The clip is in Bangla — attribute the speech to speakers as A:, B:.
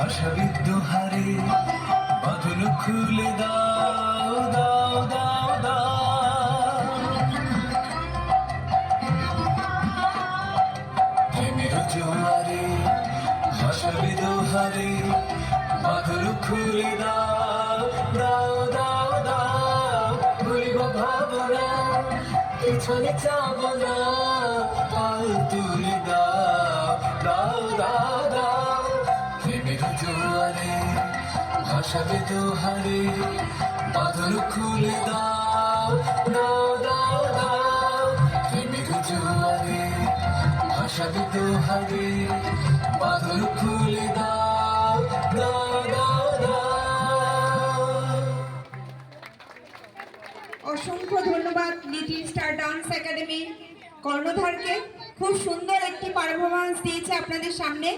A: ভাষাবিদ হারে বাঁধন খুলে দাও দাও দাও দাও প্রেমের জোয়ারে ভাষাবিদ হারে বাঁধন খুলে দাও দাও দাও দাও ভুলিব ভাবনা পিছনে যাব না পাল তুলে দাও দাও দাও দাও প্রেমের জোয়ারে ভাষাবিদ হারে বাঁধন খুলে দাও দাও দাও দাও প্রেমের জোয়ারে ভাষাবিদ হারে বাঁধন খুলে দাও দাও দাও দাও।
B: অসংখ্য ধন্যবাদ লিটল স্টার ডান্স একাডেমি কর্ণধারকে। খুব সুন্দর একটি পারফরমেন্স দিয়েছে আপনাদের সামনে।